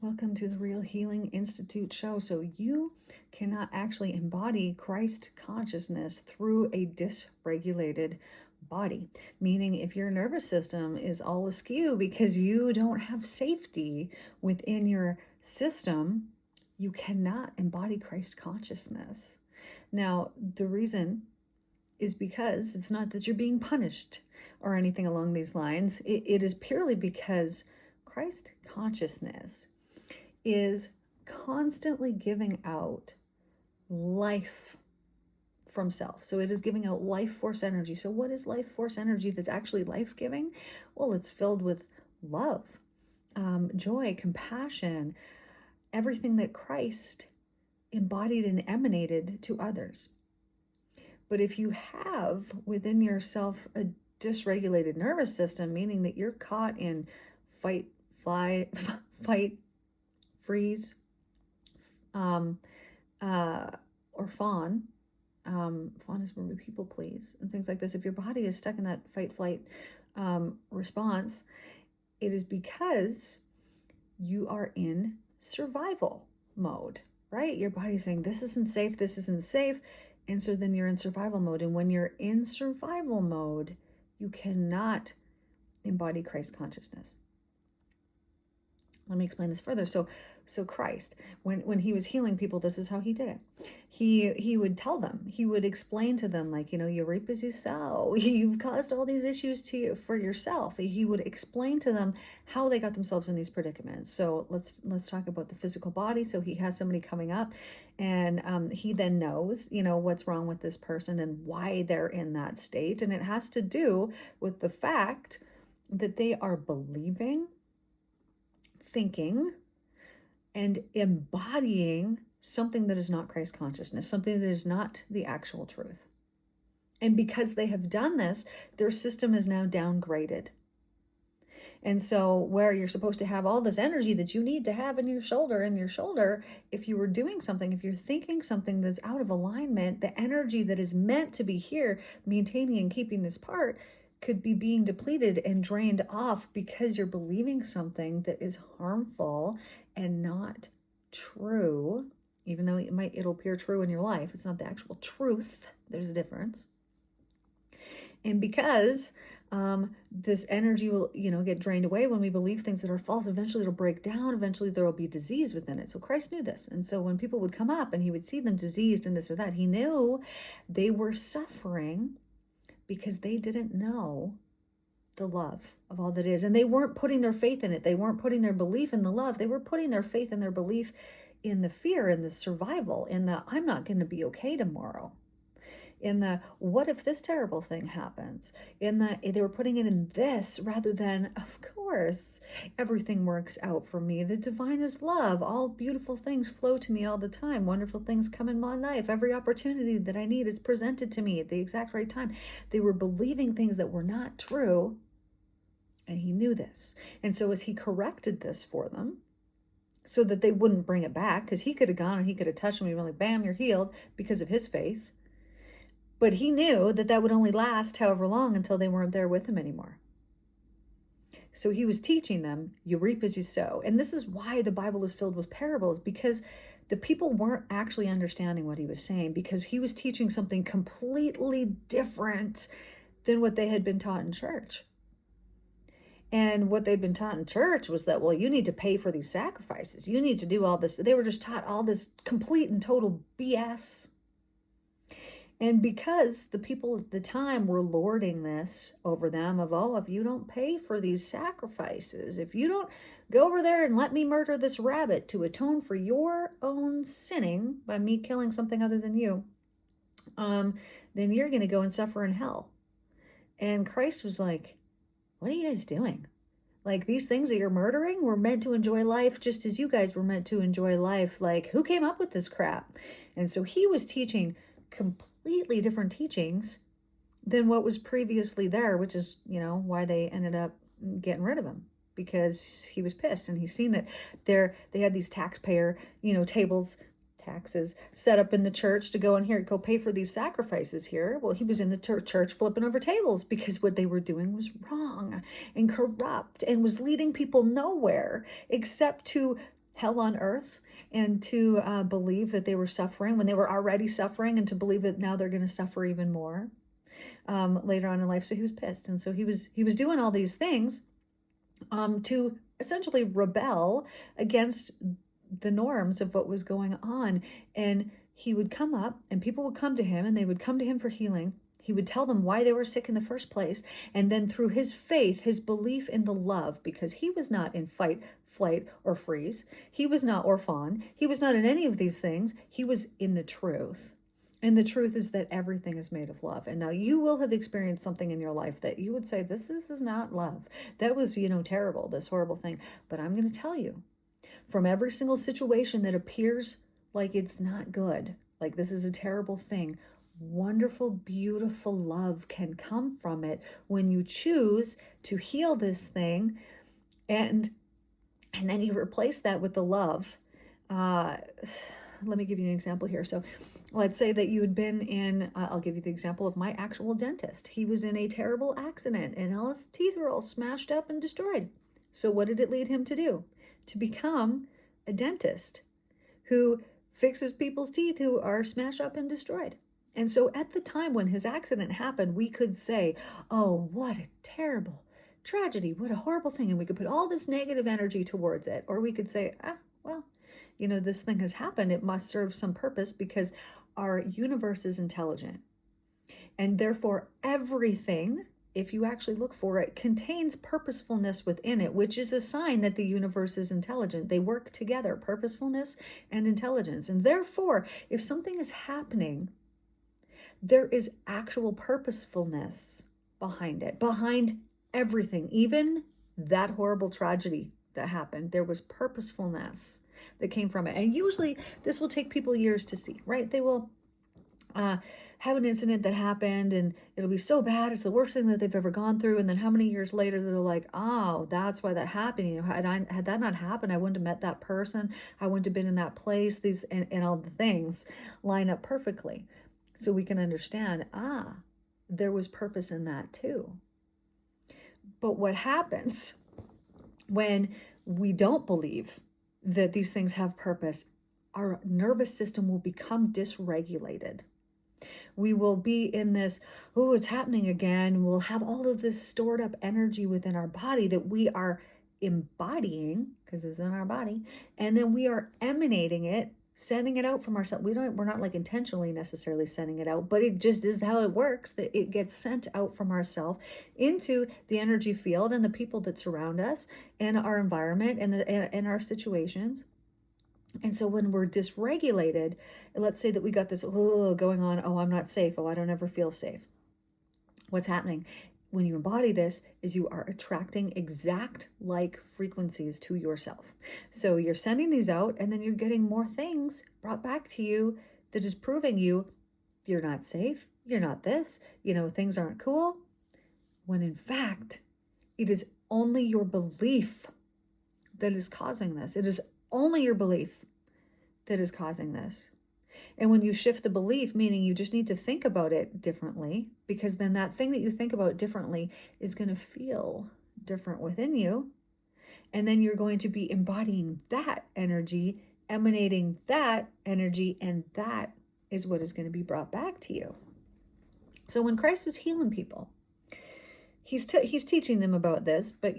Welcome to the Real Healing Institute show. So you cannot actually embody Christ consciousness through a dysregulated body, meaning if your nervous system is all askew because you don't have safety within your system, you cannot embody Christ consciousness. Now, the reason is because it's not that you're being punished or anything along these lines. It is purely because Christ consciousness is constantly giving out life from self. So it is giving out life force energy. So what is life force energy that's actually life-giving? Well, it's filled with love, joy, compassion, everything that Christ embodied and emanated to others. But if you have within yourself a dysregulated nervous system, meaning that you're caught in fight, freeze, or fawn. Fawn is where we people please and things like this. If your body is stuck in that fight, flight response, it is because you are in survival mode, right? Your body's saying, this isn't safe, this isn't safe. And so then you're in survival mode. And when you're in survival mode, you cannot embody Christ consciousness. Let me explain this further. So Christ, when he was healing people, this is how he did it. He would tell them, he would explain to them, like, you reap as you sow. You've caused all these issues for yourself. He would explain to them how they got themselves in these predicaments. So let's talk about the physical body. So he has somebody coming up, and he then knows, what's wrong with this person and why they're in that state. And it has to do with the fact that they are believing, thinking, and embodying something that is not Christ consciousness, something that is not the actual truth. And because they have done this, their system is now downgraded. And so where you're supposed to have all this energy that you need to have in your shoulder, if you were doing something, if you're thinking something that's out of alignment, the energy that is meant to be here, maintaining and keeping this part, could be being depleted and drained off because you're believing something that is harmful and not true, even though it'll appear true in your life. It's not the actual truth. There's a difference. And because this energy will, get drained away when we believe things that are false, eventually it'll break down. Eventually there will be disease within it. So Christ knew this. And so when people would come up and he would see them diseased and this or that, he knew they were suffering because they didn't know the love of all that is. And they weren't putting their faith in it. They weren't putting their belief in the love. They were putting their faith and their belief in the fear, in the survival, in the I'm not going to be okay tomorrow, in the what if this terrible thing happens, in the they were putting it in this rather than, of course, everything works out for me. The divine is love. All beautiful things flow to me all the time. Wonderful things come in my life. Every opportunity that I need is presented to me at the exact right time. They were believing things that were not true, and he knew this. And so as he corrected this for them, so that they wouldn't bring it back, because he could have gone and he could have touched them and been like, bam, you're healed, because of his faith. But he knew that that would only last however long until they weren't there with him anymore. So he was teaching them, you reap as you sow. And this is why the Bible is filled with parables, because the people weren't actually understanding what he was saying, because he was teaching something completely different than what they had been taught in church. And what they'd been taught in church was that, well, you need to pay for these sacrifices. You need to do all this. They were just taught all this complete and total BS. And because the people at the time were lording this over them of, oh, if you don't pay for these sacrifices, if you don't go over there and let me murder this rabbit to atone for your own sinning by me killing something other than you, then you're going to go and suffer in hell. And Christ was like, what are you guys doing? Like, these things that you're murdering were meant to enjoy life just as you guys were meant to enjoy life. Like, who came up with this crap? And so he was teaching completely different teachings than what was previously there, which is, why they ended up getting rid of him, because he was pissed and he's seen that they had these taxpayer, tables, taxes set up in the church to go in here, go pay for these sacrifices here. Well, he was in the church flipping over tables because what they were doing was wrong and corrupt and was leading people nowhere except to hell on earth, and to believe that they were suffering when they were already suffering, and to believe that now they're going to suffer even more later on in life. So he was pissed, and so he was doing all these things to essentially rebel against the norms of what was going on. And he would come up, and people would come to him, and they would come to him for healing. He would tell them why they were sick in the first place. And then through his faith, his belief in the love, because he was not in fight, flight, or freeze. He was not, or fawn. He was not in any of these things. He was in the truth. And the truth is that everything is made of love. And now you will have experienced something in your life that you would say, this is not love. That was, terrible, this horrible thing. But I'm going to tell you, from every single situation that appears like it's not good, like this is a terrible thing, wonderful, beautiful love can come from it when you choose to heal this thing, and then you replace that with the love. Let me give you an example here. So let's say that you had been in, I'll give you the example of my actual dentist. He was in a terrible accident and all his teeth were all smashed up and destroyed. So what did it lead him to do? To become a dentist who fixes people's teeth who are smashed up and destroyed. And so at the time when his accident happened, we could say, oh, what a terrible tragedy, what a horrible thing. And we could put all this negative energy towards it. Or we could say, well, this thing has happened. It must serve some purpose because our universe is intelligent. And therefore, everything, if you actually look for it, contains purposefulness within it, which is a sign that the universe is intelligent. They work together, purposefulness and intelligence. And therefore, if something is happening, there is actual purposefulness behind it, behind everything, even that horrible tragedy that happened. There was purposefulness that came from it. And usually this will take people years to see, right? They will have an incident that happened and it'll be so bad. It's the worst thing that they've ever gone through. And then how many years later, they're like, oh, that's why that happened. Had that not happened, I wouldn't have met that person. I wouldn't have been in that place. And all the things line up perfectly. So we can understand, there was purpose in that too. But what happens when we don't believe that these things have purpose? Our nervous system will become dysregulated. We will be in this, oh, it's happening again. We'll have all of this stored up energy within our body that we are embodying, because it's in our body, and then we are emanating it, sending it out from ourselves. We're not like intentionally necessarily sending it out, but it just is how it works, that it gets sent out from ourselves into the energy field and the people that surround us and our environment and our situations. And so when we're dysregulated, let's say that we got this going on, oh, I'm not safe, oh, I don't ever feel safe. What's happening when you embody this is you are attracting exact like frequencies to yourself. So you're sending these out, and then you're getting more things brought back to you that is proving you're not safe, you're not this, things aren't cool, when in fact, it is only your belief that is causing this. It is only your belief that is causing this. And when you shift the belief, meaning you just need to think about it differently, because then that thing that you think about differently is going to feel different within you. And then you're going to be embodying that energy, emanating that energy, and that is what is going to be brought back to you. So when Christ was healing people, he's teaching them about this, but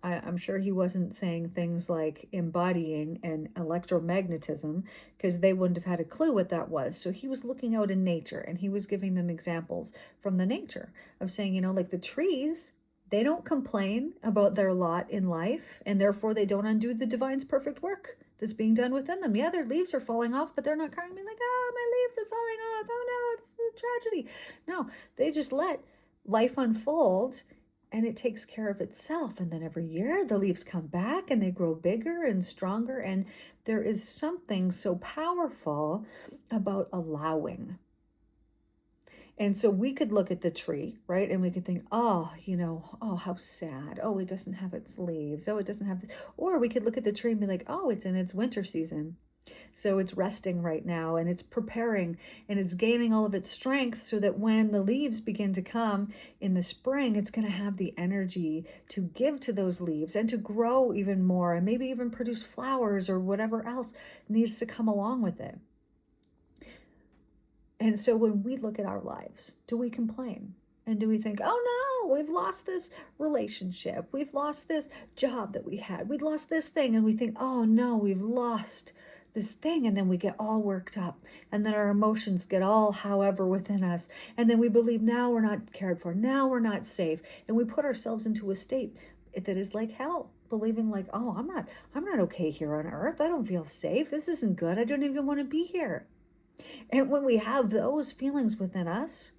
I'm sure he wasn't saying things like embodying and electromagnetism, because they wouldn't have had a clue what that was. So he was looking out in nature, and he was giving them examples from the nature of saying, like the trees, they don't complain about their lot in life, and therefore they don't undo the divine's perfect work that's being done within them. Yeah, their leaves are falling off, but they're not crying like, oh, my leaves are falling off, oh no, this is a tragedy. No, they just let life unfolds, and it takes care of itself. And then every year the leaves come back and they grow bigger and stronger. And there is something so powerful about allowing. And so we could look at the tree, right? And we could think, oh, how sad. Oh, it doesn't have its leaves. Oh, it doesn't have this. Or we could look at the tree and be like, oh, it's in its winter season. So it's resting right now, and it's preparing, and it's gaining all of its strength so that when the leaves begin to come in the spring, it's going to have the energy to give to those leaves and to grow even more, and maybe even produce flowers or whatever else needs to come along with it. And so when we look at our lives, do we complain? And do we think, oh no, we've lost this relationship. We've lost this job that we had. We've lost this thing. And we think, oh no, we've lost this thing. And then we get all worked up. And then our emotions get all however within us. And then we believe now we're not cared for. Now we're not safe. And we put ourselves into a state that is like hell, believing like, oh, I'm not okay here on earth. I don't feel safe. This isn't good. I don't even want to be here. And when we have those feelings within us,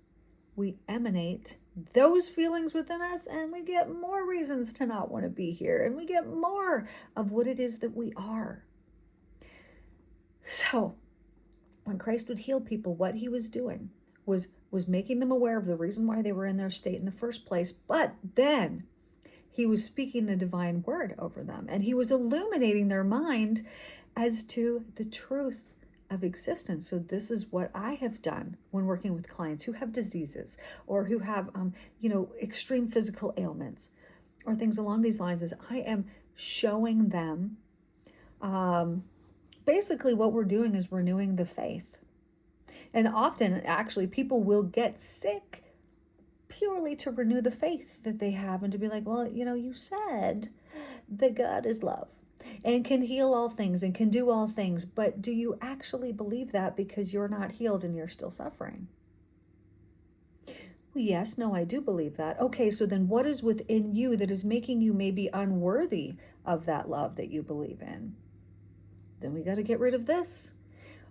we emanate those feelings within us, and we get more reasons to not want to be here, and we get more of what it is that we are. So when Christ would heal people, what he was doing was making them aware of the reason why they were in their state in the first place, but then he was speaking the divine word over them, and he was illuminating their mind as to the truth of existence. So this is what I have done when working with clients who have diseases or who have extreme physical ailments or things along these lines, is I am showing them basically what we're doing is renewing the faith. And often actually people will get sick purely to renew the faith that they have, and to be like, well, you said that God is love and can heal all things and can do all things, but do you actually believe that because you're not healed and you're still suffering? Well, yes, no, I do believe that. Okay, so then what is within you that is making you maybe unworthy of that love that you believe in? Then we got to get rid of this.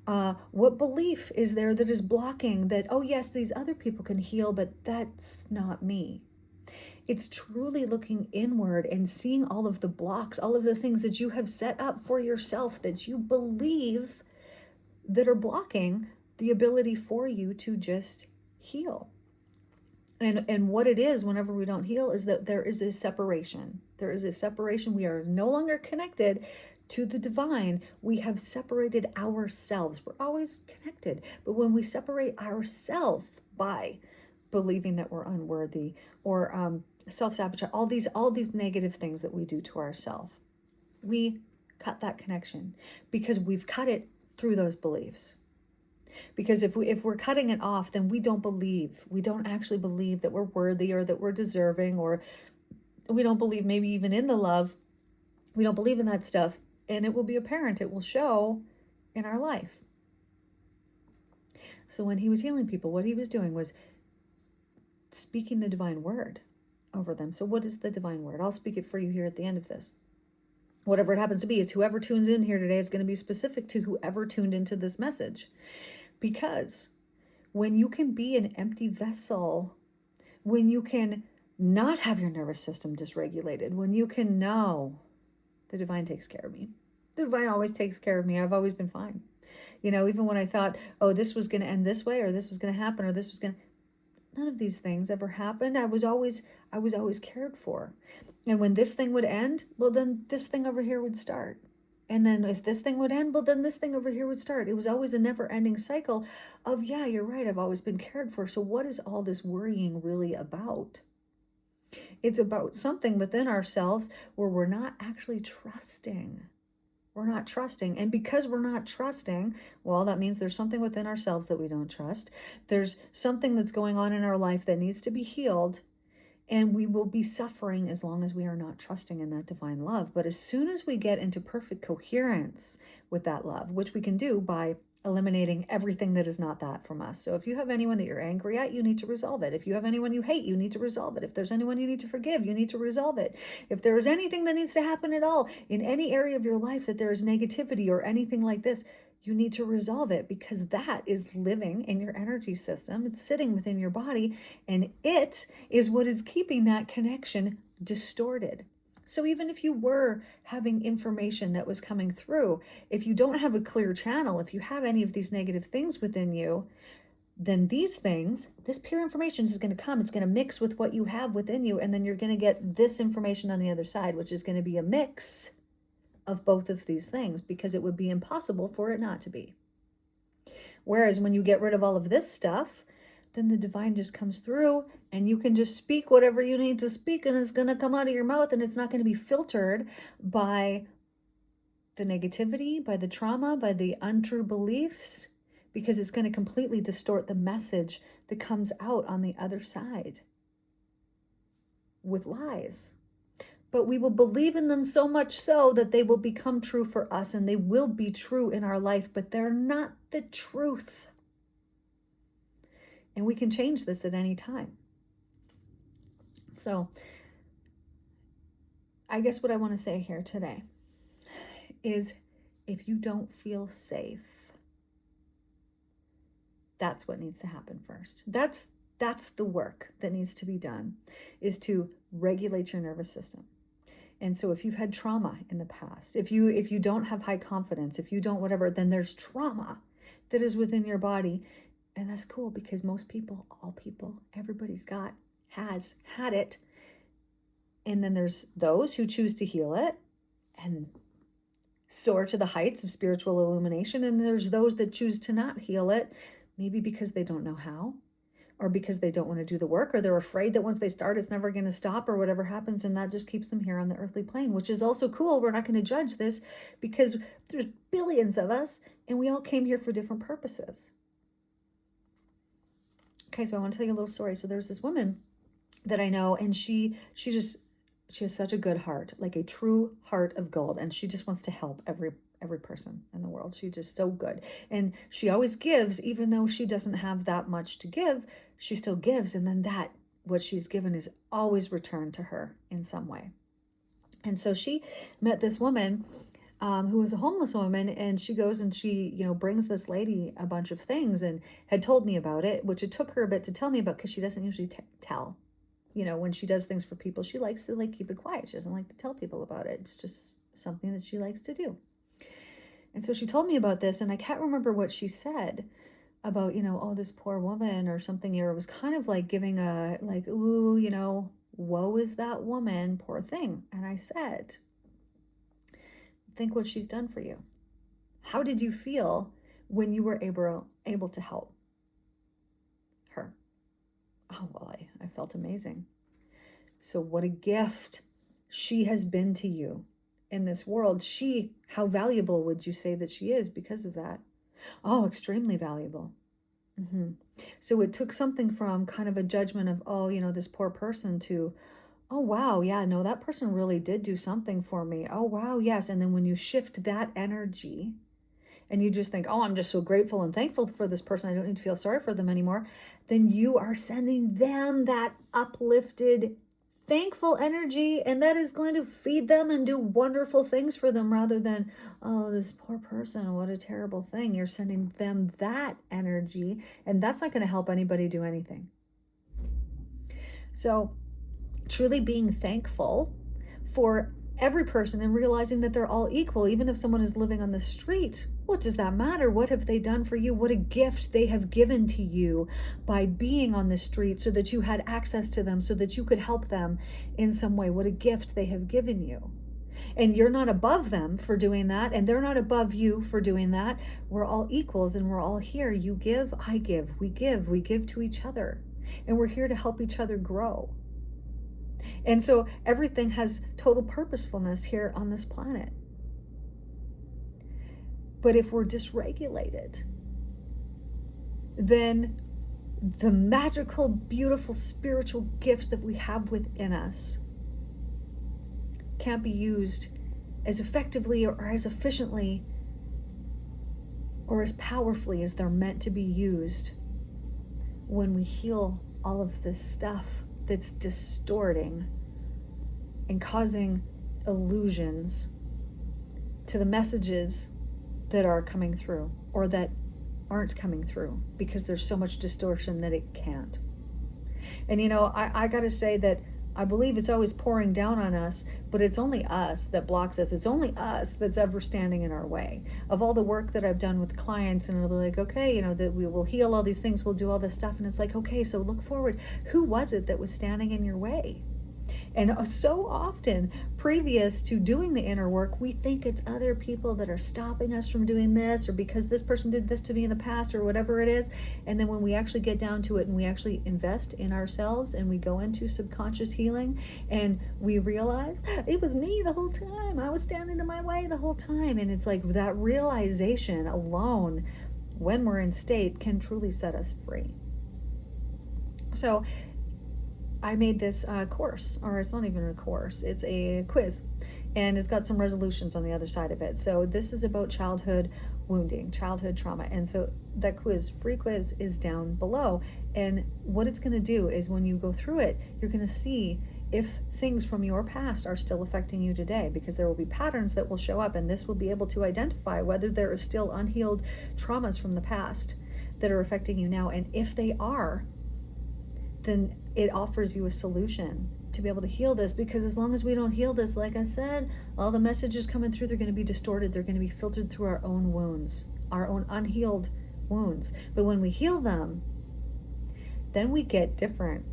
What belief is there that is blocking that, oh yes, these other people can heal, but that's not me? It's truly looking inward and seeing all of the blocks, all of the things that you have set up for yourself that you believe that are blocking the ability for you to just heal. And what it is whenever we don't heal is that there is a separation. There is a separation. We are no longer connected to the divine. We have separated ourselves. We're always connected. But when we separate ourselves by believing that we're unworthy or self-sabotage, all these negative things that we do to ourselves, we cut that connection because we've cut it through those beliefs. Because if we're cutting it off, then we don't actually believe that we're worthy or that we're deserving, or we don't believe maybe even in the love. We don't believe in that stuff, and it will be apparent. It will show in our life. So when he was healing people, what he was doing was speaking the divine word over them. So what is the divine word? I'll speak it for you here at the end of this. Whatever it happens to be, it's whoever tunes in here today is going to be specific to whoever tuned into this message. Because when you can be an empty vessel, when you can not have your nervous system dysregulated, when you can know the divine takes care of me. The divine always takes care of me. I've always been fine. Even when I thought, oh, this was going to end this way, or this was going to happen, or this was going to... None of these things ever happened. I was always cared for. And when this thing would end, well, then this thing over here would start. And then if this thing would end, well, then this thing over here would start. It was always a never-ending cycle of, yeah, you're right, I've always been cared for. So what is all this worrying really about? It's about something within ourselves where we're not actually trusting. We're not trusting. And because we're not trusting, well, that means there's something within ourselves that we don't trust. There's something that's going on in our life that needs to be healed. And we will be suffering as long as we are not trusting in that divine love. But as soon as we get into perfect coherence with that love, which we can do by eliminating everything that is not that from us. So if you have anyone that you're angry at, you need to resolve it. If you have anyone you hate, you need to resolve it. If there's anyone you need to forgive, you need to resolve it. If there is anything that needs to happen at all in any area of your life that there is negativity or anything like this, you need to resolve it, because that is living in your energy system. It's sitting within your body, and it is what is keeping that connection distorted. So even if you were having information that was coming through, if you don't have a clear channel, if you have any of these negative things within you, then these things, this pure information is going to come. It's going to mix with what you have within you, and then you're going to get this information on the other side, which is going to be a mix of both of these things, because it would be impossible for it not to be. Whereas when you get rid of all of this stuff, then the divine just comes through and you can just speak whatever you need to speak, and it's going to come out of your mouth, and it's not going to be filtered by the negativity, by the trauma, by the untrue beliefs, because it's going to completely distort the message that comes out on the other side with lies. But we will believe in them so much so that they will become true for us, and they will be true in our life, but they're not the truth. And we can change this at any time. So I guess what I want to say here today is, if you don't feel safe, that's what needs to happen first. That's the work that needs to be done, is to regulate your nervous system. And so if you've had trauma in the past, if you don't have high confidence, if you don't whatever, then there's trauma that is within your body. And that's cool, because most people, all people, everybody's has had it. And then there's those who choose to heal it and soar to the heights of spiritual illumination. And there's those that choose to not heal it, maybe because they don't know how, or because they don't want to do the work, or they're afraid that once they start, it's never going to stop, or whatever happens. And that just keeps them here on the earthly plane, which is also cool. We're not going to judge this, because there's billions of us and we all came here for different purposes. Okay, so I want to tell you a little story. So there's this woman that I know, and she has such a good heart, like a true heart of gold. And she just wants to help every person in the world. She's just so good. And she always gives, even though she doesn't have that much to give, she still gives. And then what she's given is always returned to her in some way. And so she met this woman who was a homeless woman, and she goes and she, brings this lady a bunch of things, and had told me about it, which it took her a bit to tell me about, because she doesn't usually tell. When she does things for people, she likes to keep it quiet. She doesn't like to tell people about it. It's just something that she likes to do. And so she told me about this, and I can't remember what she said about, oh, this poor woman or something. Or it was kind of like giving ooh, woe is that woman, poor thing. And I said, think what she's done for you. How did you feel when you were able to help her? Oh, well, I felt amazing. So what a gift she has been to you in this world. How valuable would you say that she is because of that? Oh, extremely valuable. Mm-hmm. So it took something from kind of a judgment of, oh, this poor person, to, oh, wow, yeah, no, that person really did do something for me. Oh, wow, yes. And then when you shift that energy and you just think, oh, I'm just so grateful and thankful for this person, I don't need to feel sorry for them anymore, then you are sending them that uplifted, thankful energy, and that is going to feed them and do wonderful things for them, rather than, oh, this poor person, what a terrible thing. You're sending them that energy, and that's not going to help anybody do anything. So truly being thankful for every person and realizing that they're all equal. Even if someone is living on the street, what does that matter? What have they done for you? What a gift they have given to you by being on the street, so that you had access to them, so that you could help them in some way. What a gift they have given you. And you're not above them for doing that, and they're not above you for doing that. We're all equals, and we're all here. You give, I give, we give to each other, and we're here to help each other grow. And so everything has total purposefulness here on this planet. But if we're dysregulated, then the magical, beautiful spiritual gifts that we have within us can't be used as effectively or as efficiently or as powerfully as they're meant to be used when we heal all of this stuff that's distorting and causing illusions to the messages that are coming through, or that aren't coming through, because there's so much distortion that it can't. And I gotta say that I believe it's always pouring down on us, but it's only us that blocks us. It's only us that's ever standing in our way. Of all the work that I've done with clients, and it'll be like, okay, that we will heal all these things, we'll do all this stuff, and it's like, okay, so look forward. Who was it that was standing in your way? And so often, previous to doing the inner work, we think it's other people that are stopping us from doing this, or because this person did this to me in the past, or whatever it is. And then when we actually get down to it and we actually invest in ourselves and we go into subconscious healing and we realize it was me the whole time. I was standing in my way the whole time. And it's like that realization alone, when we're in state, can truly set us free. So I made this course, or it's not even a course, it's a quiz, and it's got some resolutions on the other side of it. So this is about childhood wounding, childhood trauma. And so that quiz, free quiz, is down below. And what it's going to do is when you go through it, you're going to see if things from your past are still affecting you today, because there will be patterns that will show up, and this will be able to identify whether there are still unhealed traumas from the past that are affecting you now. And if they are, then it offers you a solution to be able to heal this. Because as long as we don't heal this, like I said, all the messages coming through, they're going to be distorted. They're going to be filtered through our own wounds, our own unhealed wounds. But when we heal them, then we get different,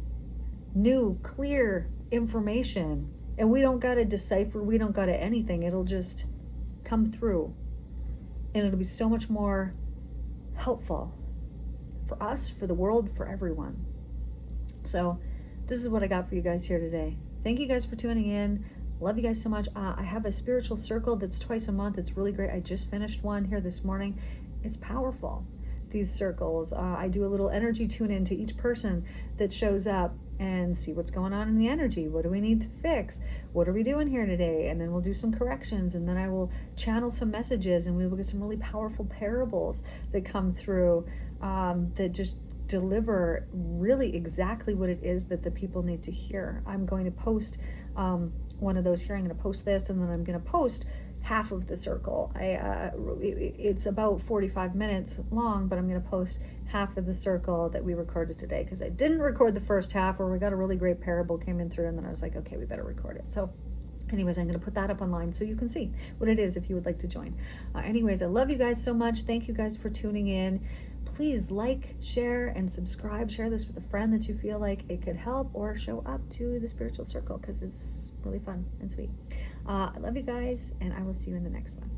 new, clear information. And we don't got to decipher, we don't got to anything. It'll just come through. And it'll be so much more helpful for us, for the world, for everyone. So this is what I got for you guys here today. Thank you guys for tuning in. Love you guys so much. I have a spiritual circle that's twice a month. It's really great. I just finished one here this morning. It's powerful, these circles. I do a little energy tune in to each person that shows up and see what's going on in the energy. What do we need to fix? What are we doing here today? And then we'll do some corrections, and then I will channel some messages, and we will get some really powerful parables that come through that just deliver really exactly what it is that the people need to hear. I'm going to post one of those here. I'm going to post this, and then I'm going to post half of the circle. It's about 45 minutes long, but I'm going to post half of the circle that we recorded today, because I didn't record the first half, where we got a really great parable came in through, and then I was like, okay, we better record it. So anyways, I'm going to put that up online so you can see what it is if you would like to join. Anyways, I love you guys so much. Thank you guys for tuning in. Please like, share, and subscribe. Share this with a friend that you feel like it could help, or show up to the spiritual circle, because it's really fun and sweet. I love you guys, and I will see you in the next one.